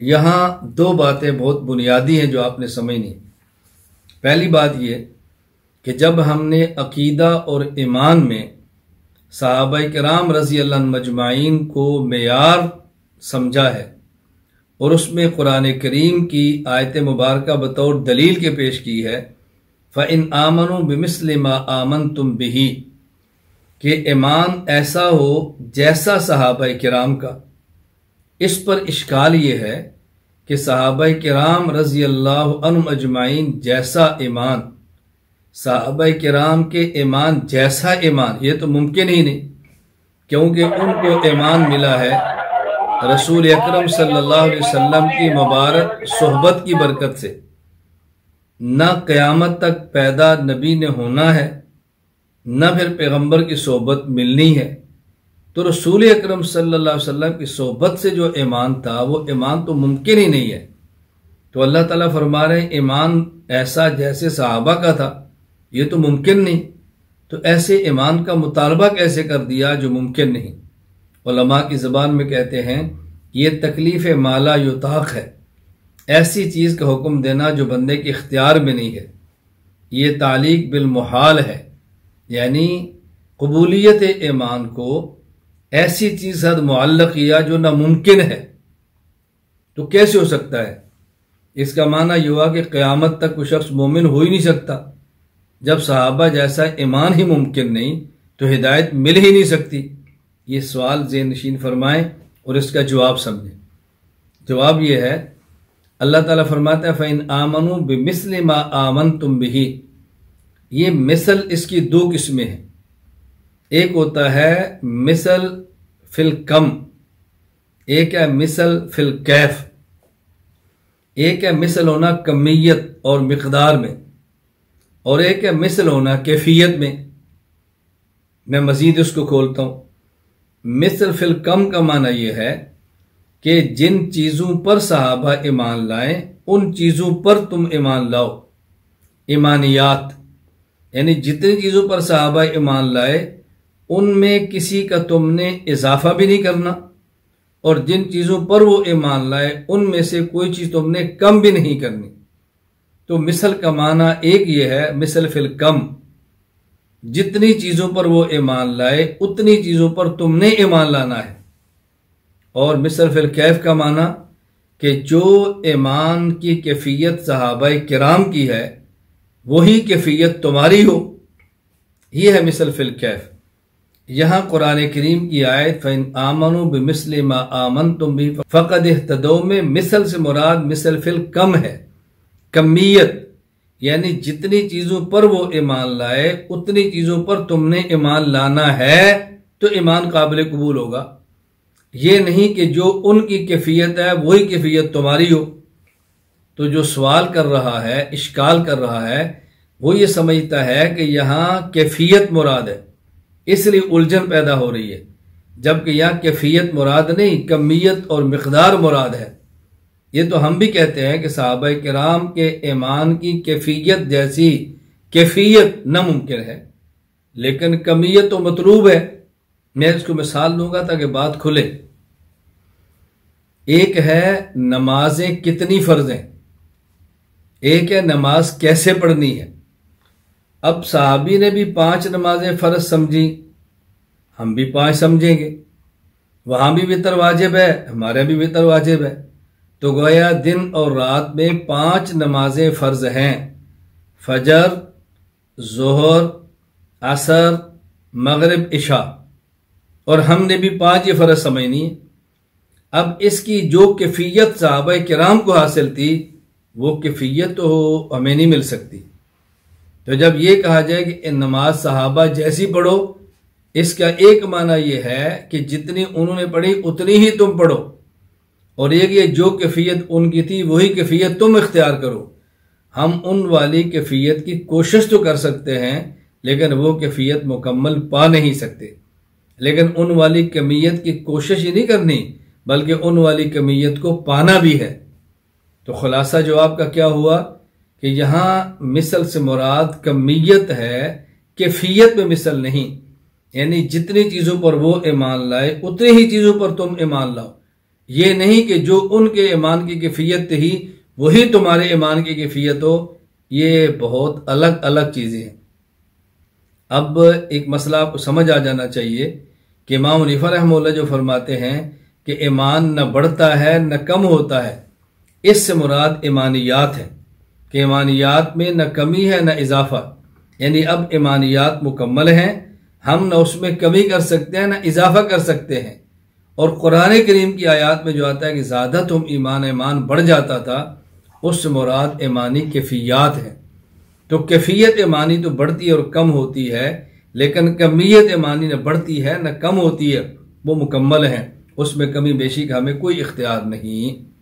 یہاں دو باتیں بہت بنیادی ہیں جو آپ نے سمجھنی۔ پہلی بات یہ کہ جب ہم نے عقیدہ اور ایمان میں صحابہ کرام رضی اللہ عنہ مجمعین کو معیار سمجھا ہے اور اس میں قرآن کریم کی آیت مبارکہ بطور دلیل کے پیش کی ہے، فَإِنْ آمَنُوا بِمِثْلِ مَا آمَنْتُمْ بِهِ، کہ ایمان ایسا ہو جیسا صحابہ کرام کا۔ اس پر اشکال یہ ہے کہ صحابہ کرام رضی اللہ عنہم اجمعین جیسا ایمان، صحابہ کرام کے ایمان جیسا ایمان، یہ تو ممکن ہی نہیں، کیونکہ ان کو ایمان ملا ہے رسول اکرم صلی اللہ علیہ وسلم کی مبارک صحبت کی برکت سے۔ نہ قیامت تک پیدا نبی نے ہونا ہے، نہ پھر پیغمبر کی صحبت ملنی ہے، تو رسول اکرم صلی اللہ علیہ وسلم کی صحبت سے جو ایمان تھا وہ ایمان تو ممکن ہی نہیں ہے۔ تو اللہ تعالیٰ فرما رہے ہیں ایمان ایسا جیسے صحابہ کا تھا، یہ تو ممکن نہیں، تو ایسے ایمان کا مطالبہ کیسے کر دیا جو ممکن نہیں؟ علماء کی زبان میں کہتے ہیں یہ تکلیف مالا یطاق ہے، ایسی چیز کا حکم دینا جو بندے کے اختیار میں نہیں ہے۔ یہ تعلیق بالمحال ہے، یعنی قبولیت ایمان کو ایسی چیز سے معلق کیا جو ناممکن ہے، تو کیسے ہو سکتا ہے؟ اس کا معنی یہ ہوا کہ قیامت تک کوئی شخص مومن ہو ہی نہیں سکتا۔ جب صحابہ جیسا ایمان ہی ممکن نہیں تو ہدایت مل ہی نہیں سکتی۔ یہ سوال ذہن نشین فرمائیں اور اس کا جواب سمجھیں۔ جواب یہ ہے، اللہ تعالیٰ فرماتا ہے فَإِنْ آمَنُوا بِمِثْلِ مَا آمَنْتُمْ بِهِ، یہ مثل اس کی دو قسمیں ہیں۔ ایک ہوتا ہے مثل فی الکم، ایک ہے مثل فی الکیف۔ ایک ہے مثل ہونا کمیت اور مقدار میں، اور ایک ہے مثل ہونا کیفیت میں۔ میں مزید اس کو کھولتا ہوں۔ مثل فی الکم کا معنی یہ ہے کہ جن چیزوں پر صحابہ ایمان لائیں ان چیزوں پر تم ایمان لاؤ۔ ایمانیات یعنی جتنی چیزوں پر صحابہ ایمان لائے ان میں کسی کا تم نے اضافہ بھی نہیں کرنا، اور جن چیزوں پر وہ ایمان لائے ان میں سے کوئی چیز تم نے کم بھی نہیں کرنی۔ تو مثل کا معنی ایک یہ ہے مثل فی الکم، جتنی چیزوں پر وہ ایمان لائے اتنی چیزوں پر تم نے ایمان لانا ہے۔ اور مثل فی الکیف کا معنی کہ جو ایمان کی کیفیت صحابہ کرام کی ہے وہی کیفیت تمہاری ہو، یہ ہے مثل فی الکیف۔ یہاں قرآن کریم کی آیت فَإِنْ آمَنُوا بِمِثْلِ مَا آمَنْتُمْ بِهِ فَقَدِ اهْتَدَوْا میں مثل سے مراد مثل فی الکم ہے، کمیت، یعنی جتنی چیزوں پر وہ ایمان لائے اتنی چیزوں پر تم نے ایمان لانا ہے تو ایمان قابل قبول ہوگا۔ یہ نہیں کہ جو ان کی کیفیت ہے وہی کیفیت تمہاری ہو۔ تو جو سوال کر رہا ہے، اشکال کر رہا ہے، وہ یہ سمجھتا ہے کہ یہاں کیفیت مراد ہے، اس لیے الجھن پیدا ہو رہی ہے، جبکہ یہاں کیفیت مراد نہیں، کمیت اور مقدار مراد ہے۔ یہ تو ہم بھی کہتے ہیں کہ صحابہ کرام کے ایمان کی کیفیت جیسی کیفیت ناممکن ہے، لیکن کمیت تو مطلوب ہے۔ میں اس کو مثال دوں گا تاکہ بات کھلے۔ ایک ہے نمازیں کتنی فرض ہیں، ایک ہے نماز کیسے پڑھنی ہے۔ اب صحابی نے بھی 5 نمازیں فرض سمجھی، ہم بھی 5 سمجھیں گے۔ وہاں بھی وتر واجب ہے، ہمارے بھی وتر واجب ہے، تو گویا دن اور رات میں 5 نمازیں فرض ہیں، فجر، ظہر، عصر، مغرب، عشاء، اور ہم نے بھی 5 یہ فرض سمجھنی ہے۔ اب اس کی جو کیفیت صحابہ کرام کو حاصل تھی وہ کیفیت تو ہمیں نہیں مل سکتی۔ تو جب یہ کہا جائے کہ نماز صحابہ جیسی پڑھو، اس کا ایک معنی یہ ہے کہ جتنی انہوں نے پڑھی اتنی ہی تم پڑھو، اور ایک یہ جو کیفیت ان کی تھی وہی کیفیت تم اختیار کرو۔ ہم ان والی کیفیت کی کوشش تو کر سکتے ہیں لیکن وہ کیفیت مکمل پا نہیں سکتے، لیکن ان والی کمیت کی کوشش ہی نہیں کرنی بلکہ ان والی کمیت کو پانا بھی ہے۔ تو خلاصہ جواب کا کیا ہوا کہ یہاں مثل سے مراد کمیت ہے، کیفیت میں مثل نہیں، یعنی جتنی چیزوں پر وہ ایمان لائے اتنی ہی چیزوں پر تم ایمان لاؤ۔ یہ نہیں کہ جو ان کے ایمان کی کیفیت تھی وہی تمہارے ایمان کی کیفیت ہو، یہ بہت الگ الگ چیزیں ہیں۔ اب ایک مسئلہ آپ کو سمجھ آ جانا چاہیے کہ امام حنیفہ رحمہ اللہ جو فرماتے ہیں کہ ایمان نہ بڑھتا ہے نہ کم ہوتا ہے، اس سے مراد ایمانیات ہے کہ ایمانیات میں نہ کمی ہے نہ اضافہ، یعنی اب ایمانیات مکمل ہیں، ہم نہ اس میں کمی کر سکتے ہیں نہ اضافہ کر سکتے ہیں۔ اور قرآن کریم کی آیات میں جو آتا ہے کہ زیادہ تم ایمان بڑھ جاتا تھا، اس سے مراد ایمانی کیفیات ہے۔ تو کیفیت ایمانی تو بڑھتی اور کم ہوتی ہے، لیکن کمیت ایمانی نہ بڑھتی ہے نہ کم ہوتی ہے، وہ مکمل ہے، اس میں کمی بیشی کا ہمیں کوئی اختیار نہیں۔